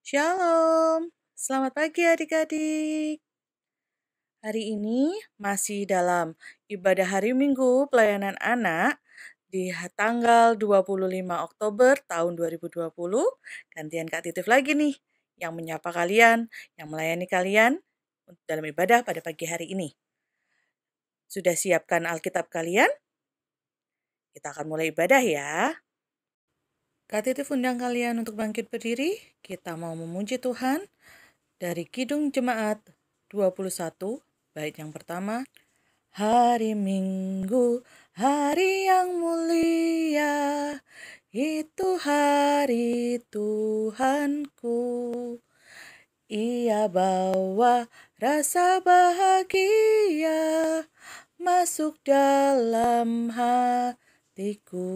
Shalom, selamat pagi adik-adik. Hari ini masih dalam ibadah hari Minggu pelayanan anak di tanggal 25 Oktober tahun 2020. Gantian Kak Titif lagi nih yang menyapa kalian, yang melayani kalian dalam ibadah pada pagi hari ini. Sudah siapkan Alkitab kalian? Kita akan mulai ibadah ya. Kak Titif undang kalian untuk bangkit berdiri. Kita mau memuji Tuhan dari Kidung Jemaat 21, bait yang pertama. Hari Minggu, hari yang mulia, itu hari Tuhanku. Ia bawa rasa bahagia masuk dalam hatiku.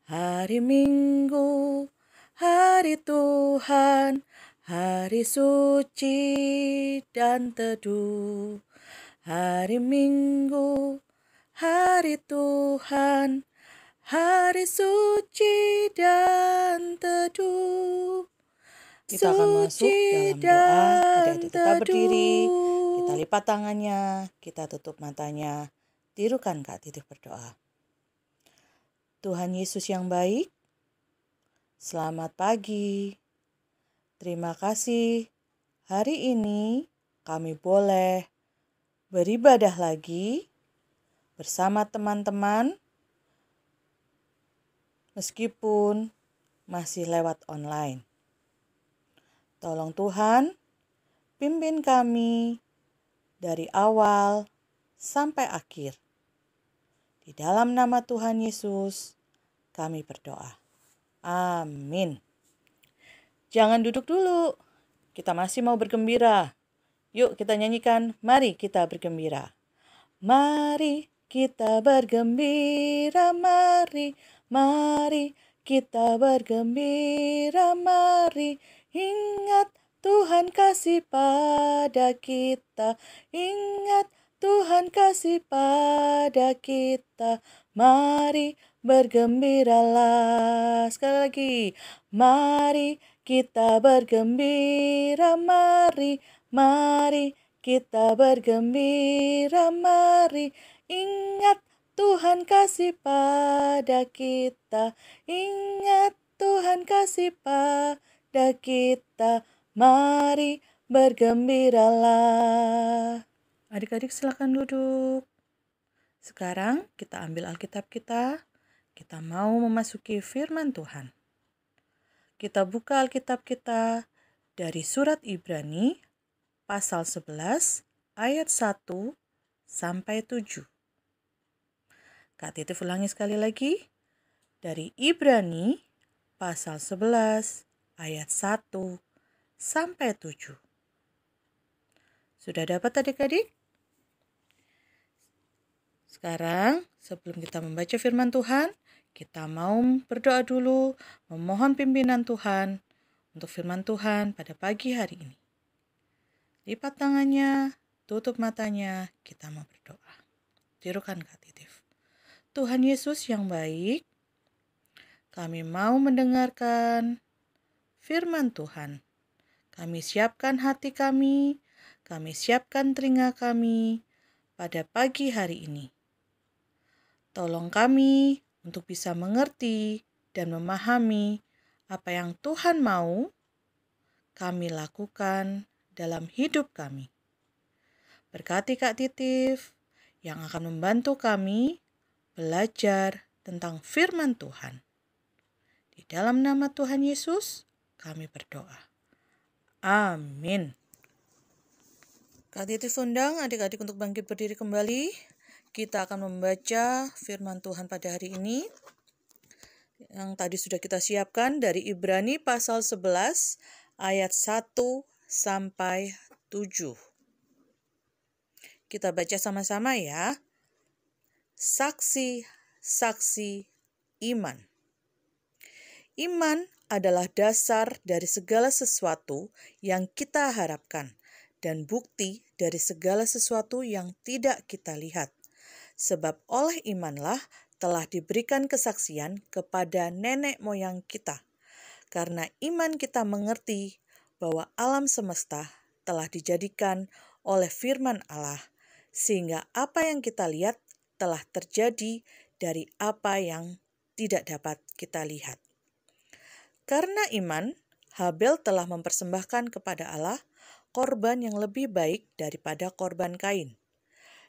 Hari Minggu, hari Tuhan, hari suci dan teduh. Hari Minggu, hari Tuhan, hari suci dan teduh. Kita akan masuk dalam doa. Adik-adik tetap berdiri. Kita lipat tangannya, kita tutup matanya. Tirukan Kak Titif berdoa. Tuhan Yesus yang baik, selamat pagi. Terima kasih hari ini kami boleh beribadah lagi bersama teman-teman meskipun masih lewat online. Tolong Tuhan, pimpin kami dari awal sampai akhir. Di dalam nama Tuhan Yesus, kami berdoa. Amin. Jangan duduk dulu, kita masih mau bergembira. Yuk kita nyanyikan, mari kita bergembira. Mari kita bergembira, mari kita bergembira, mari. Ingat Tuhan kasih pada kita, ingat Tuhan kasih pada kita. Mari bergembiralah. Sekali lagi, mari kita bergembira, mari kita bergembira, mari. Ingat Tuhan kasih pada kita, ingat Tuhan kasih pada kita. Mari bergembiralah. Adik-adik silakan duduk. Sekarang kita ambil Alkitab kita. Kita mau memasuki firman Tuhan. Kita buka Alkitab kita dari surat Ibrani pasal 11 ayat 1 sampai 7. Kak Titif ulangi sekali lagi. Dari Ibrani pasal 11 ayat 1 sampai 7. Sudah dapat adik-adik? Sekarang sebelum kita membaca firman Tuhan, kita mau berdoa dulu, memohon pimpinan Tuhan untuk firman Tuhan pada pagi hari ini. Lipat tangannya, tutup matanya, kita mau berdoa. Tirukan Kak Titif. Tuhan Yesus yang baik, kami mau mendengarkan firman Tuhan. Kami siapkan hati kami siapkan telinga kami pada pagi hari ini. Tolong kami untuk bisa mengerti dan memahami apa yang Tuhan mau kami lakukan dalam hidup kami. Berkati Kak Titif yang akan membantu kami belajar tentang firman Tuhan. Di dalam nama Tuhan Yesus, kami berdoa. Amin. Kak Titif undang adik-adik untuk bangkit berdiri kembali. Kita akan membaca firman Tuhan pada hari ini. Yang tadi sudah kita siapkan dari Ibrani pasal 11 ayat 1 sampai 7. Kita baca sama-sama ya. Saksi-saksi iman. Iman adalah dasar dari segala sesuatu yang kita harapkan dan bukti dari segala sesuatu yang tidak kita lihat. Sebab oleh imanlah telah diberikan kesaksian kepada nenek moyang kita. karena iman kita mengerti bahwa alam semesta telah dijadikan oleh firman Allah, sehingga apa yang kita lihat telah terjadi dari apa yang tidak dapat kita lihat. Karena iman, Habel telah mempersembahkan kepada Allah korban yang lebih baik daripada korban Kain.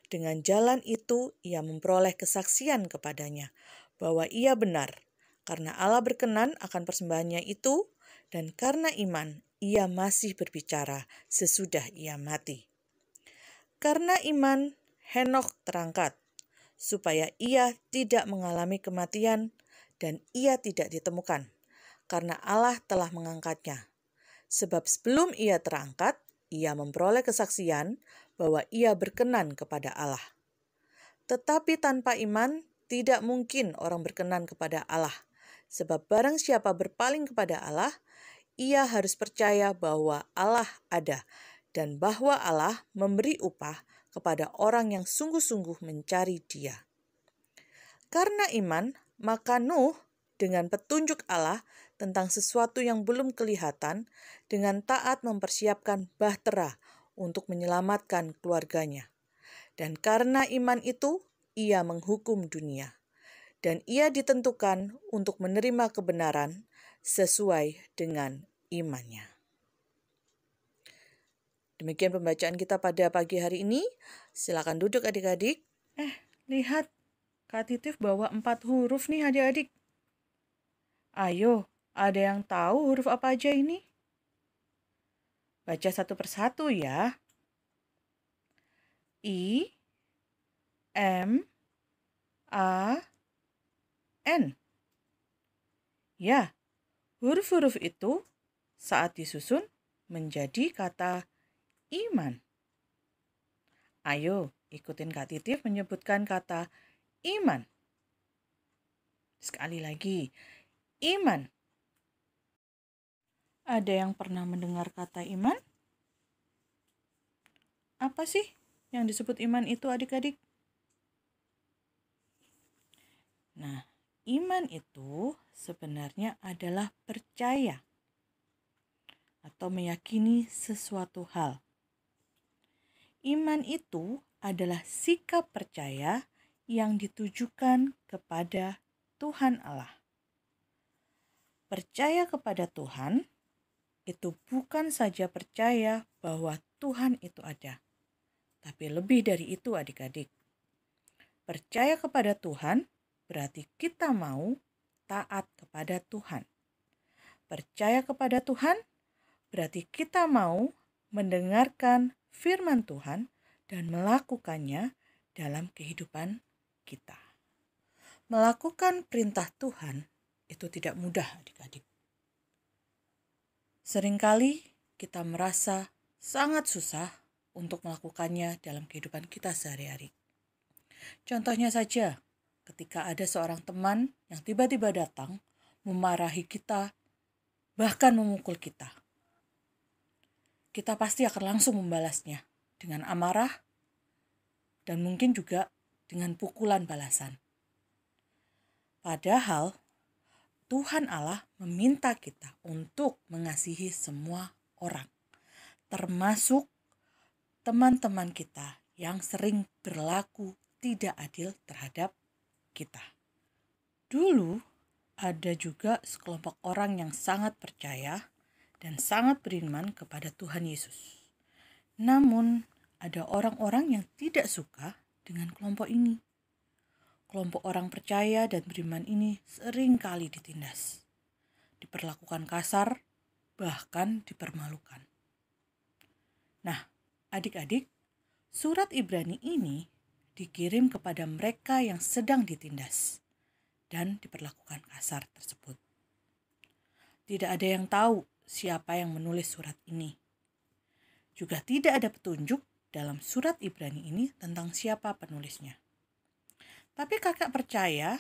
Dengan jalan itu, ia memperoleh kesaksian kepadanya bahwa ia benar, karena Allah berkenan akan persembahannya itu, dan karena iman, ia masih berbicara sesudah ia mati. Karena iman, Henokh terangkat, supaya ia tidak mengalami kematian, dan ia tidak ditemukan, karena Allah telah mengangkatnya. Sebab sebelum ia terangkat, ia memperoleh kesaksian bahwa ia berkenan kepada Allah. Tetapi tanpa iman, tidak mungkin orang berkenan kepada Allah. Sebab barang siapa berpaling kepada Allah, ia harus percaya bahwa Allah ada dan bahwa Allah memberi upah kepada orang yang sungguh-sungguh mencari Dia. Karena iman, maka Nuh dengan petunjuk Allah tentang sesuatu yang belum kelihatan, dengan taat mempersiapkan bahtera untuk menyelamatkan keluarganya. Dan karena iman itu, ia menghukum dunia. Dan ia ditentukan untuk menerima kebenaran sesuai dengan imannya. Demikian pembacaan kita pada pagi hari ini. Silakan duduk adik-adik. Lihat, Kak Titif bawa 4 huruf nih adik-adik. Ayo, ada yang tahu huruf apa aja ini? Baca satu persatu ya. I, M, A, N. Ya, huruf-huruf itu saat disusun menjadi kata iman. Ayo, ikutin Kak Titif menyebutkan kata iman. Sekali lagi, iman. Ada yang pernah mendengar kata iman? Apa sih yang disebut iman itu adik-adik? Nah, iman itu sebenarnya adalah percaya atau meyakini sesuatu hal. Iman itu adalah sikap percaya yang ditujukan kepada Tuhan Allah. Percaya kepada Tuhan itu bukan saja percaya bahwa Tuhan itu ada, tapi lebih dari itu adik-adik. Percaya kepada Tuhan berarti kita mau taat kepada Tuhan. Percaya kepada Tuhan berarti kita mau mendengarkan firman Tuhan dan melakukannya dalam kehidupan kita. Melakukan perintah Tuhan itu tidak mudah adik-adik. Seringkali kita merasa sangat susah untuk melakukannya dalam kehidupan kita sehari-hari. Contohnya saja, ketika ada seorang teman yang tiba-tiba datang memarahi kita, bahkan memukul kita. Kita pasti akan langsung membalasnya dengan amarah dan mungkin juga dengan pukulan balasan. Padahal Tuhan Allah meminta kita untuk mengasihi semua orang, termasuk teman-teman kita yang sering berlaku tidak adil terhadap kita. Dulu ada juga sekelompok orang yang sangat percaya dan sangat beriman kepada Tuhan Yesus. Namun ada orang-orang yang tidak suka dengan kelompok ini. Kelompok orang percaya dan beriman ini sering kali ditindas, diperlakukan kasar, bahkan dipermalukan. Nah, adik-adik, surat Ibrani ini dikirim kepada mereka yang sedang ditindas dan diperlakukan kasar tersebut. Tidak ada yang tahu siapa yang menulis surat ini. Juga tidak ada petunjuk dalam surat Ibrani ini tentang siapa penulisnya. Tapi kakak percaya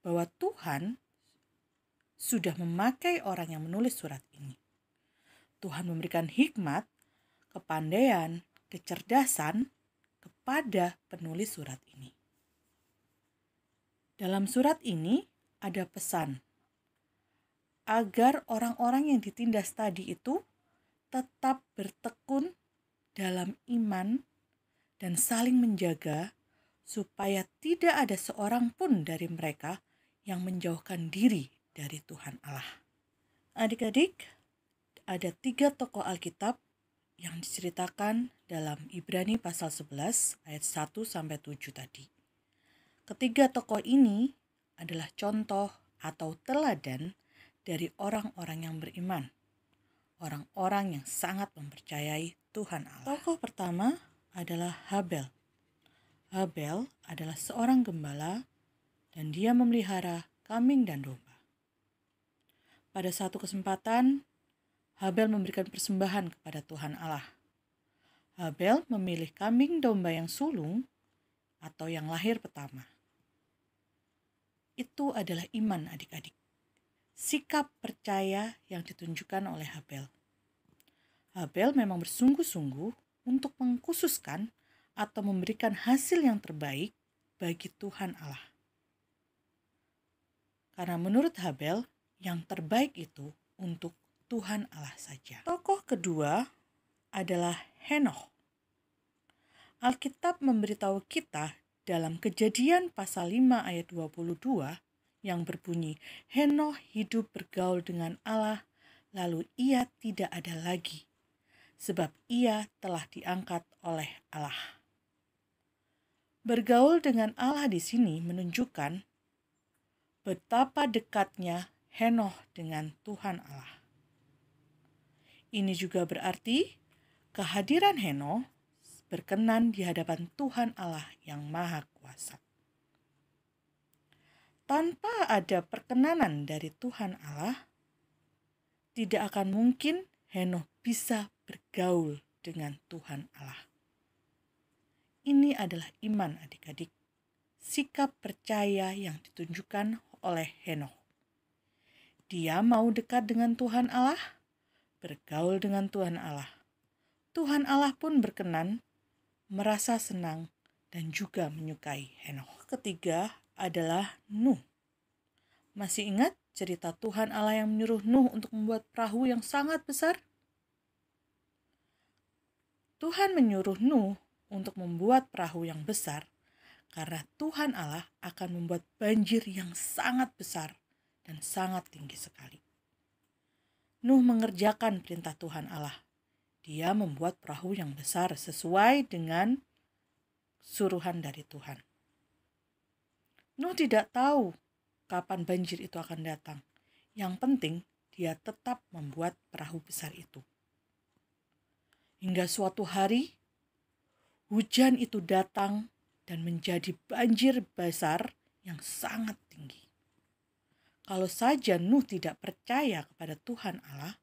bahwa Tuhan sudah memakai orang yang menulis surat ini. Tuhan memberikan hikmat, kepandaian, kecerdasan kepada penulis surat ini. Dalam surat ini ada pesan agar orang-orang yang ditindas tadi itu tetap bertekun dalam iman dan saling menjaga supaya tidak ada seorang pun dari mereka yang menjauhkan diri dari Tuhan Allah. Adik-adik, ada 3 tokoh Alkitab yang diceritakan dalam Ibrani pasal 11 ayat 1-7 tadi. Ketiga tokoh ini adalah contoh atau teladan dari orang-orang yang beriman, orang-orang yang sangat mempercayai Tuhan Allah. Tokoh pertama adalah Habel. Habel adalah seorang gembala dan dia memelihara kambing dan domba. Pada satu kesempatan, Habel memberikan persembahan kepada Tuhan Allah. Habel memilih kambing domba yang sulung atau yang lahir pertama. Itu adalah iman adik-adik. Sikap percaya yang ditunjukkan oleh Habel. Habel memang bersungguh-sungguh untuk mengkhususkan atau memberikan hasil yang terbaik bagi Tuhan Allah. Karena menurut Habel, yang terbaik itu untuk Tuhan Allah saja. Tokoh kedua adalah Henokh. Alkitab memberitahu kita dalam Kejadian pasal 5 ayat 22 yang berbunyi, Henokh hidup bergaul dengan Allah, lalu ia tidak ada lagi, sebab ia telah diangkat oleh Allah. Bergaul dengan Allah di sini menunjukkan betapa dekatnya Henokh dengan Tuhan Allah. Ini juga berarti kehadiran Henokh berkenan di hadapan Tuhan Allah yang Maha Kuasa. Tanpa ada perkenanan dari Tuhan Allah, tidak akan mungkin Henokh bisa bergaul dengan Tuhan Allah. Ini adalah iman adik-adik, sikap percaya yang ditunjukkan oleh Henokh. Dia mau dekat dengan Tuhan Allah, bergaul dengan Tuhan Allah. Tuhan Allah pun berkenan, merasa senang, dan juga menyukai Henokh. Ketiga adalah Nuh. Masih ingat cerita Tuhan Allah yang menyuruh Nuh untuk membuat perahu yang sangat besar? Tuhan menyuruh Nuh untuk membuat perahu yang besar karena Tuhan Allah akan membuat banjir yang sangat besar dan sangat tinggi sekali. Nuh mengerjakan perintah Tuhan Allah. Dia membuat perahu yang besar sesuai dengan suruhan dari Tuhan. Nuh tidak tahu kapan banjir itu akan datang. Yang penting dia tetap membuat perahu besar itu. Hingga suatu hari hujan itu datang dan menjadi banjir besar yang sangat tinggi. Kalau saja Nuh tidak percaya kepada Tuhan Allah,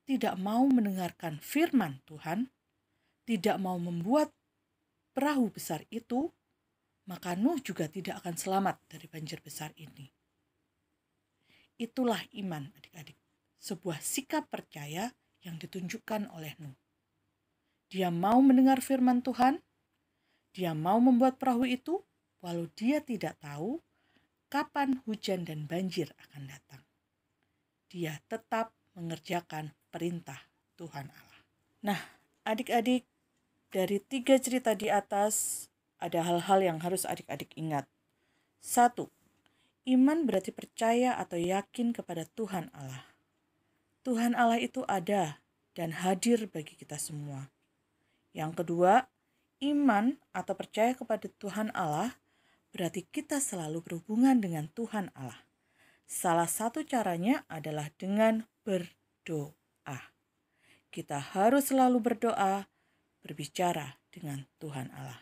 tidak mau mendengarkan firman Tuhan, tidak mau membuat perahu besar itu, maka Nuh juga tidak akan selamat dari banjir besar ini. Itulah iman adik-adik, sebuah sikap percaya yang ditunjukkan oleh Nuh. Dia mau mendengar firman Tuhan, dia mau membuat perahu itu, walau dia tidak tahu kapan hujan dan banjir akan datang. Dia tetap mengerjakan perintah Tuhan Allah. Nah, adik-adik, dari 3 cerita di atas, ada hal-hal yang harus adik-adik ingat. 1. Iman berarti percaya atau yakin kepada Tuhan Allah. Tuhan Allah itu ada dan hadir bagi kita semua. Yang kedua, iman atau percaya kepada Tuhan Allah berarti kita selalu berhubungan dengan Tuhan Allah. Salah satu caranya adalah dengan berdoa. Kita harus selalu berdoa, berbicara dengan Tuhan Allah.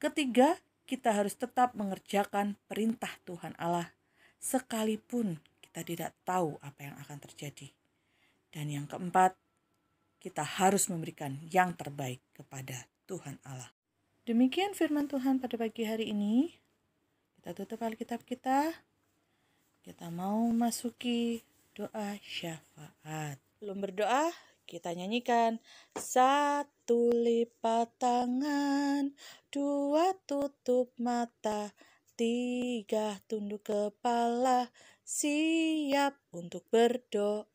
Ketiga, kita harus tetap mengerjakan perintah Tuhan Allah sekalipun kita tidak tahu apa yang akan terjadi. Dan yang keempat, kita harus memberikan yang terbaik kepada Tuhan Allah. Demikian firman Tuhan pada pagi hari ini. Kita tutup Alkitab kita. Kita mau masuki doa syafaat. Belum berdoa, kita nyanyikan. 1 lipat tangan, 2 tutup mata, 3 tunduk kepala, siap untuk berdoa.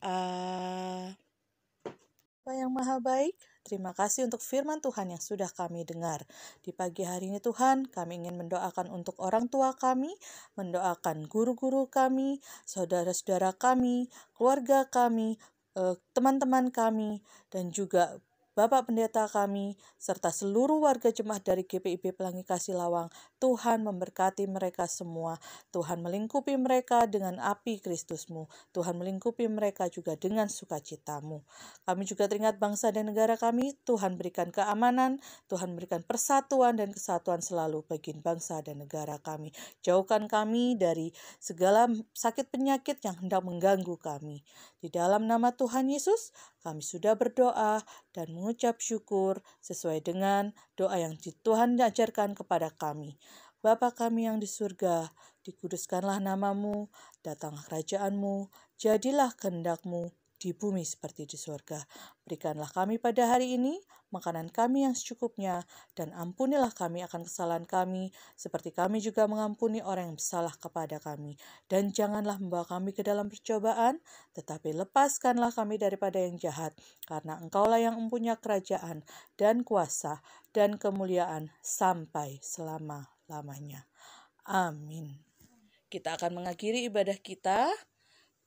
Bapa yang Maha Baik, terima kasih untuk firman Tuhan yang sudah kami dengar. Di pagi hari ini Tuhan, kami ingin mendoakan untuk orang tua kami, mendoakan guru-guru kami, saudara-saudara kami, keluarga kami, teman-teman kami, dan juga Bapak Pendeta kami, serta seluruh warga jemaat dari GPIB Pelangi Kasih Lawang. Tuhan memberkati mereka semua. Tuhan melingkupi mereka dengan api Kristus-Mu. Tuhan melingkupi mereka juga dengan sukacita-Mu. Kami juga teringat bangsa dan negara kami. Tuhan berikan keamanan, Tuhan berikan persatuan dan kesatuan selalu bagi bangsa dan negara kami. Jauhkan kami dari segala sakit penyakit yang hendak mengganggu kami. Di dalam nama Tuhan Yesus, kami sudah berdoa dan mengucap syukur sesuai dengan doa yang Tuhan ajarkan kepada kami. Bapa kami yang di surga, dikuduskanlah namamu, datanglah kerajaan-Mu, jadilah kehendak-Mu di bumi seperti di surga. Berikanlah kami pada hari ini makanan kami yang secukupnya, dan ampunilah kami akan kesalahan kami, seperti kami juga mengampuni orang yang bersalah kepada kami. Dan janganlah membawa kami ke dalam percobaan, tetapi lepaskanlah kami daripada yang jahat, karena Engkaulah yang mempunyai kerajaan dan kuasa dan kemuliaan sampai selama-lamanya. Amin. Kita akan mengakhiri ibadah kita.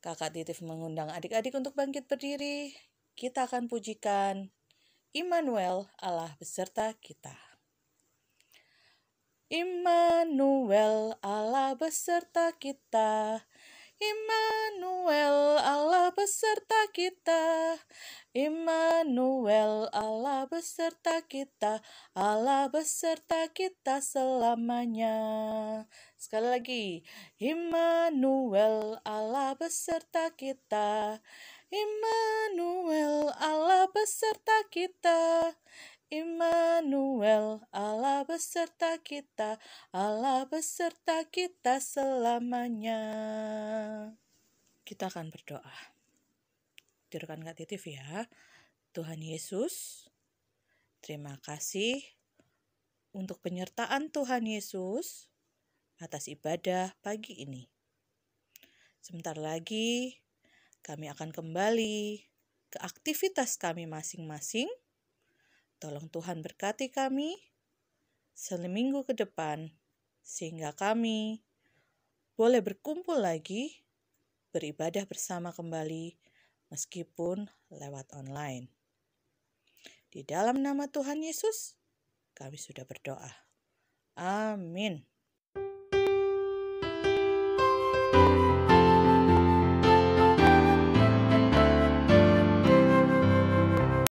Kakak Titif mengundang adik-adik untuk bangkit berdiri. Kita akan pujikan Immanuel, Allah beserta kita. Immanuel, Allah beserta kita. Immanuel, Allah beserta kita. Immanuel, Allah beserta kita. Allah beserta kita selamanya. Sekali lagi. Immanuel, Allah beserta kita. Immanuel, Allah beserta kita. Immanuel, Allah beserta kita. Allah beserta kita selamanya. Kita akan berdoa. Tirukan Kak Titif ya. Tuhan Yesus, terima kasih untuk penyertaan Tuhan Yesus atas ibadah pagi ini. Sebentar lagi kami akan kembali ke aktivitas kami masing-masing. Tolong Tuhan berkati kami seminggu ke depan, sehingga kami boleh berkumpul lagi, beribadah bersama kembali, meskipun lewat online. Di dalam nama Tuhan Yesus, kami sudah berdoa. Amin.